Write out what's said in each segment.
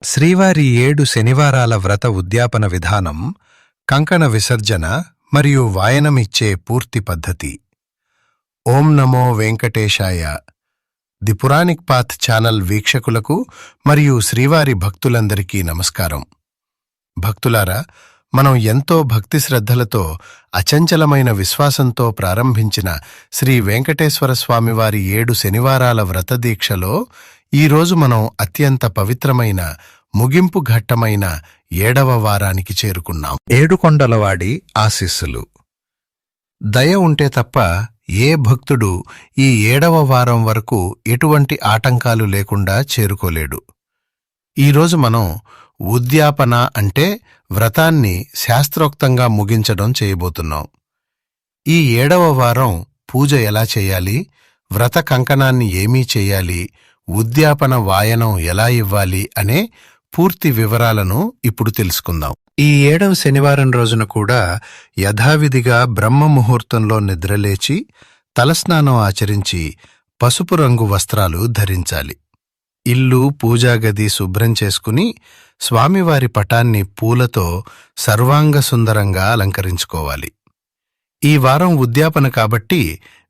శ్రీవారి 7 శనివారాల వ్రత ఉద్యాపన విధానం, కంకణ విసర్జన మరియు వాయనమిచ్చే పూర్తి పద్ధతి. ఓం నమో వెంకటేశాయ. ది పురాణిక్ పాత్ ఛానల్ వీక్షకులకు మరియు శ్రీవారి భక్తులందరికీ నమస్కారం. భక్తులారా, మనం ఎంతో భక్తి శ్రద్ధలతో, అచంచలమైన విశ్వాసంతో ప్రారంభించిన శ్రీ వెంకటేశ్వర స్వామివారి 7 శనివారాల వ్రతదీక్షలో ఈరోజు మనం అత్యంత పవిత్రమైన ముగింపు ఘట్టమైన 7వ వారానికి చేరుకున్నాం. ఏడుకొండలవాడి ఆశీస్సులు. దయ ఉంటే తప్ప ఏ భక్తుడు ఈ 7వ వారం వరకు ఎటువంటి ఆటంకాలు లేకుండా చేరుకోలేడు. ఈరోజు మనం ఉద్యాపన అంటే వ్రతాన్ని శాస్త్రోక్తంగా ముగించడం చేయబోతున్నాం. ఈ 7వ వారం పూజ ఎలా చేయాలి, వ్రత కంకణాన్ని ఏమీ చేయాలి, ఉద్యాపన వాయనం ఎలా ఇవ్వాలి అనే పూర్తి వివరాలను ఇప్పుడు తెలుసుకుందాం. ఈ 7వ శనివారం రోజున కూడా యథావిధిగా బ్రహ్మ ముహూర్తంలో నిద్రలేచి తలస్నానం ఆచరించి పసుపు రంగు వస్త్రాలు ధరించాలి. ఇల్లు, పూజాగది శుభ్రం చేసుకుని స్వామివారి పటాన్ని పూలతో సర్వాంగ సుందరంగా అలంకరించుకోవాలి. ఈ వారం ఉద్యాపన కాబట్టి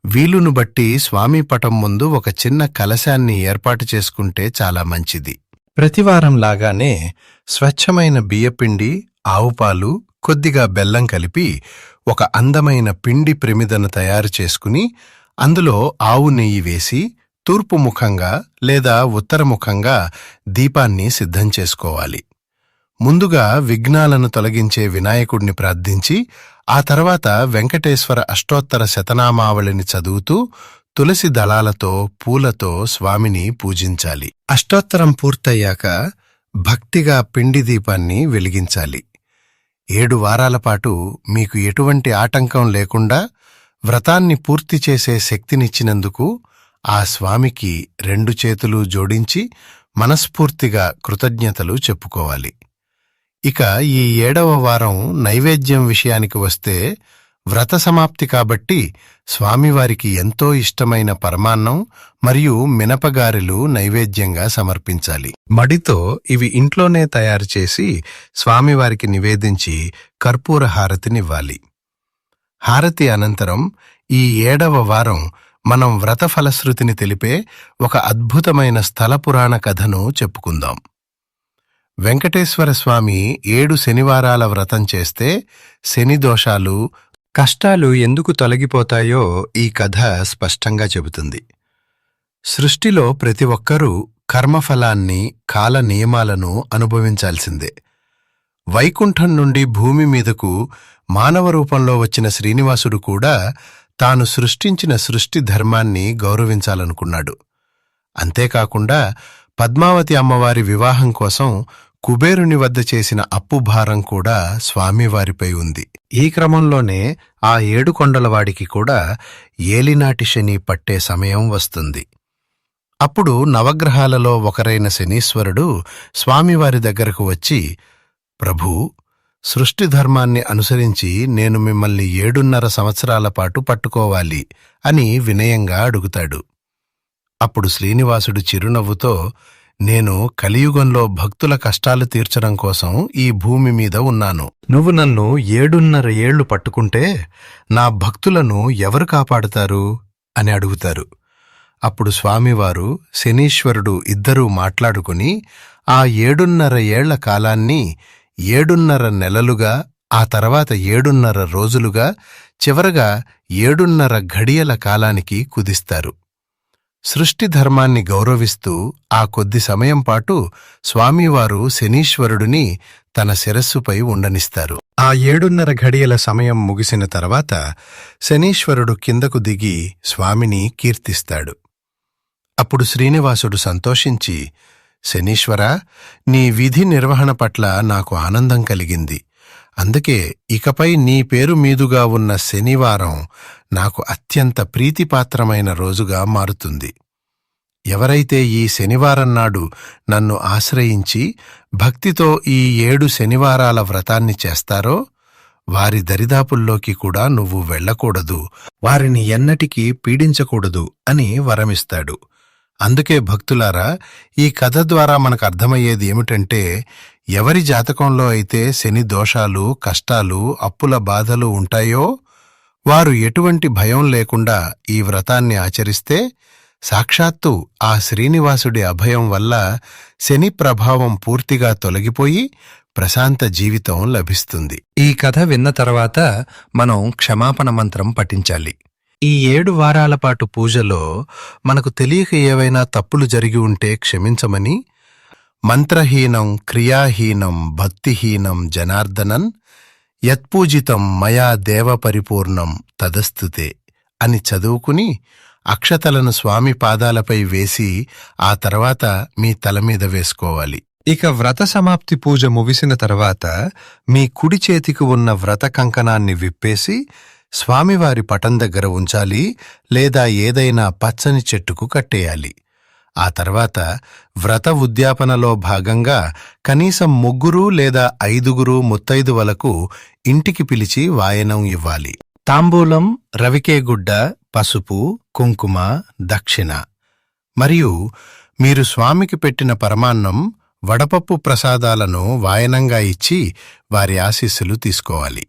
వీలును బట్టి స్వామి పటం ముందు ఒక చిన్న కలశాన్ని ఏర్పాటు చేసుకుంటే చాలా మంచిది. ప్రతివారంలాగానే స్వచ్ఛమైన బియ్యపిండి, ఆవుపాలు, కొద్దిగా బెల్లం కలిపి ఒక అందమైన పిండి ప్రమిదను తయారు చేసుకుని అందులో ఆవు నెయ్యి వేసి తూర్పు ముఖంగా లేదా ఉత్తరముఖంగా దీపాన్ని సిద్ధం చేసుకోవాలి. ముందుగా విఘ్నాలను తొలగించే వినాయకుడిని ప్రార్థించి ఆ తర్వాత వెంకటేశ్వర అష్టోత్తర శతనామావళిని చదువుతూ తులసి దళాలతో, పూలతో స్వామిని పూజించాలి. అష్టోత్తరం పూర్తయ్యాక భక్తిగా పిండి దీపాన్ని వెలిగించాలి. 7 వారాల పాటు మీకు ఎటువంటి ఆటంకం లేకుండా వ్రతాన్ని పూర్తి చేసే శక్తినిచ్చినందుకు ఆ స్వామికి 2 చేతులు జోడించి మనస్ఫూర్తిగా కృతజ్ఞతలు చెప్పుకోవాలి. ఇక ఈ 7వ వారం నైవేద్యం విషయానికి వస్తే వ్రత సమాప్తి కాబట్టి స్వామివారికి ఎంతో ఇష్టమైన పరమాన్నం మరియు మినపగారెలు నైవేద్యంగా సమర్పించాలి. మడితో ఇవి ఇంట్లోనే తయారు చేసి స్వామివారికి నివేదించి కర్పూర హారతినివ్వాలి. హారతి అనంతరం ఈ 7వ వారం మనం వ్రత ఫలశ్రుతిని తెలిపే ఒక అద్భుతమైన స్థల పురాణ కథను చెప్పుకుందాం. వెంకటేశ్వర స్వామి 7 శనివారాల వ్రతం చేస్తే శని దోషాలు, కష్టాలు ఎందుకు తొలగిపోతాయో ఈ కథ స్పష్టంగా చెబుతుంది. సృష్టిలో ప్రతి ఒక్కరూ కర్మఫలాన్ని, కాల నియమాలను అనుభవించాల్సిందే. వైకుంఠం నుండి భూమి మీదకు మానవ రూపంలో వచ్చిన శ్రీనివాసుడు కూడా తాను సృష్టించిన సృష్టి ధర్మాన్ని గౌరవించాలనుకున్నాడు. అంతేకాకుండా పద్మావతి అమ్మవారి వివాహం కోసం కుబేరుని వద్ద చేసిన అప్పు భారం కూడా స్వామివారిపై ఉంది. ఈ క్రమంలోనే ఆ 7 కొండలవాడికి కూడా ఏలినాటి శని పట్టే సమయం వస్తుంది. అప్పుడు నవగ్రహాలలో ఒకరైన శనీశ్వరుడు స్వామివారి దగ్గరకు వచ్చి, ప్రభూ, సృష్టి ధర్మాన్ని అనుసరించి నేను మిమ్మల్ని 7.5 సంవత్సరాల పాటు పట్టుకోవాలి అని వినయంగా అడుగుతాడు. అప్పుడు శ్రీనివాసుడు చిరునవ్వుతో, నేను కలియుగంలో భక్తుల కష్టాలు తీర్చడం కోసం ఈ భూమి మీద ఉన్నాను. నువ్వు నన్ను 7.5 ఏళ్లు పట్టుకుంటే నా భక్తులను ఎవరు కాపాడుతారు అని అడుగుతారు. అప్పుడు స్వామివారు, శనీశ్వరుడు ఇద్దరూ మాట్లాడుకుని ఆ 7.5 ఏళ్ల కాలాన్ని 7.5 నెలలుగా, ఆ తర్వాత 7.5 రోజులుగా, చివరగా 7.5 ఘడియల కాలానికి కుదిస్తారు. సృష్టి ధర్మాన్ని గౌరవిస్తూ ఆ కొద్ది సమయం పాటు స్వామివారు శనీశ్వరుడిని తన శిరస్సుపై ఉండనిస్తారు. ఆ 7.5 ఘడియల సమయం ముగిసిన తర్వాత శనీశ్వరుడు కిందకు దిగి స్వామిని కీర్తిస్తాడు. అప్పుడు శ్రీనివాసుడు సంతోషించి, శనీశ్వరా, నీ విధి నిర్వహణ పట్ల నాకు ఆనందం కలిగింది. అందుకే ఇకపై నీ పేరు మీదుగా ఉన్న శనివారం నాకు అత్యంత ప్రీతిపాత్రమైన రోజుగా మారుతుంది. ఎవరైతే ఈ శనివారం నాడు నన్ను ఆశ్రయించి భక్తితో ఈ 7 శనివారాల వ్రతాన్ని చేస్తారో వారి దరిదాపుల్లోకి కూడా నువ్వు వెళ్లకూడదు, వారిని ఎన్నటికీ పీడించకూడదు అని వరమిస్తాడు. అందుకే భక్తులారా, ఈ కథ ద్వారా మనకు అర్థమయ్యేది ఏమిటంటే, ఎవరి జాతకంలో అయితే శని దోషాలు, కష్టాలు, అప్పుల బాధలు ఉంటాయో వారు ఎటువంటి భయం లేకుండా ఈ వ్రతాన్ని ఆచరిస్తే సాక్షాత్తు ఆ శ్రీనివాసుడి అభయం వల్ల శని ప్రభావం పూర్తిగా తొలగిపోయి ప్రశాంత జీవితం లభిస్తుంది. ఈ కథ విన్న తర్వాత మనం క్షమాపణ మంత్రం పఠించాలి. ఈ 7 వారాల పాటు పూజలో మనకు తెలియక ఏవైనా తప్పులు జరిగి ఉంటే క్షమించమని, మంత్రహీనం క్రియాహీనం భక్తిహీనం జనార్దనన్ యత్పూజితం మయా దేవ పరిపూర్ణం తదస్తుతే అని చదువుకుని అక్షతలను స్వామి పాదాలపై వేసి ఆ తర్వాత మీ తల మీద వేసుకోవాలి. ఇక వ్రత సమాప్తి పూజ ముగిసిన తర్వాత మీ కుడి చేతికి ఉన్న వ్రత కంకణాన్ని విప్పేసి స్వామివారి పటం దగ్గర ఉంచాలి, లేదా ఏదైనా పచ్చని చెట్టుకు కట్టేయాలి. ఆ తర్వాత వ్రత ఉద్యాపనలో భాగంగా కనీసం 3 లేదా 5 ముత్తైదువలకు ఇంటికి పిలిచి వాయనం ఇవ్వాలి. తాంబూలం, రవికేగుడ్డ, పసుపు, కుంకుమ, దక్షిణ మరియు మీరు స్వామికి పెట్టిన పరమాన్నం, వడపప్పు ప్రసాదాలను వాయనంగా ఇచ్చి వారి ఆశీస్సులు తీసుకోవాలి.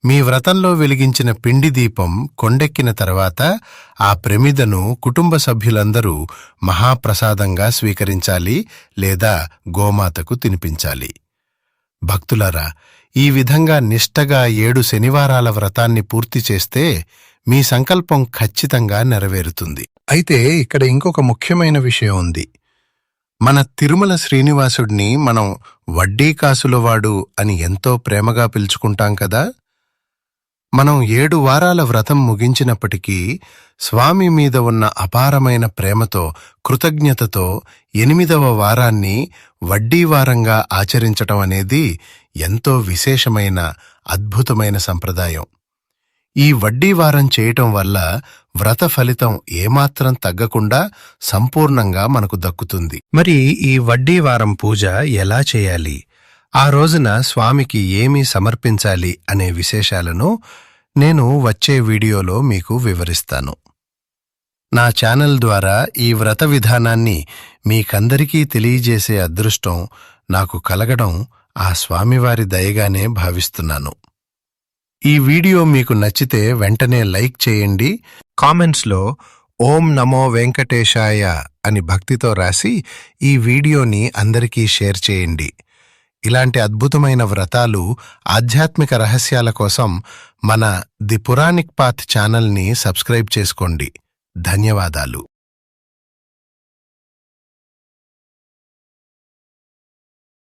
మీ వ్రతంలో వెలిగించిన పిండి దీపం కొండెక్కిన తర్వాత ఆ ప్రమిదను కుటుంబ సభ్యులందరూ మహాప్రసాదంగా స్వీకరించాలి, లేదా గోమాతకు తినిపించాలి. భక్తులారా, ఈ విధంగా నిష్టగా 7 శనివారాల వ్రతాన్ని పూర్తి చేస్తే మీ సంకల్పం ఖచ్చితంగా నెరవేరుతుంది. అయితే ఇక్కడ ఇంకొక ముఖ్యమైన విషయం ఉంది. మన తిరుమల శ్రీనివాసుడిని మనం వడ్డీ కాసులవాడు అని ఎంతో ప్రేమగా పిలుచుకుంటాం కదా. మనం 7 వారాల వ్రతం ముగించినప్పటికీ స్వామి మీద ఉన్న అపారమైన ప్రేమతో, కృతజ్ఞతతో 8వ వారాన్ని వడ్డీ వారంగా ఆచరించటం అనేది ఎంతో విశేషమైన, అద్భుతమైన సంప్రదాయం. ఈ వడ్డీ వారం చేయటం వల్ల వ్రత ఫలితం ఏమాత్రం తగ్గకుండా సంపూర్ణంగా మనకు దక్కుతుంది. మరి ఈ వడ్డీ వారం పూజ ఎలా చేయాలి, ఆ రోజున స్వామికి ఏమి సమర్పించాలి అనే విశేషాలను నేను వచ్చే వీడియోలో మీకు వివరిస్తాను. నా ఛానల్ ద్వారా ఈ వ్రత విధానాన్ని మీకందరికీ తెలియజేసే అదృష్టం నాకు కలగడం ఆ స్వామివారి దయగానే భావిస్తున్నాను. ఈ వీడియో మీకు నచ్చితే వెంటనే లైక్ చేయండి. కామెంట్స్లో ఓం నమో వెంకటేశాయ అని భక్తితో రాసి ఈ వీడియోని అందరికీ షేర్ చేయండి. ఇలాంటి అద్భుతమైన వ్రతాలు, ఆధ్యాత్మిక రహస్యాల కోసం మన ది పురాణిక్ పాత్ ఛానల్ని సబ్స్క్రైబ్ చేసుకోండి. ధన్యవాదాలు.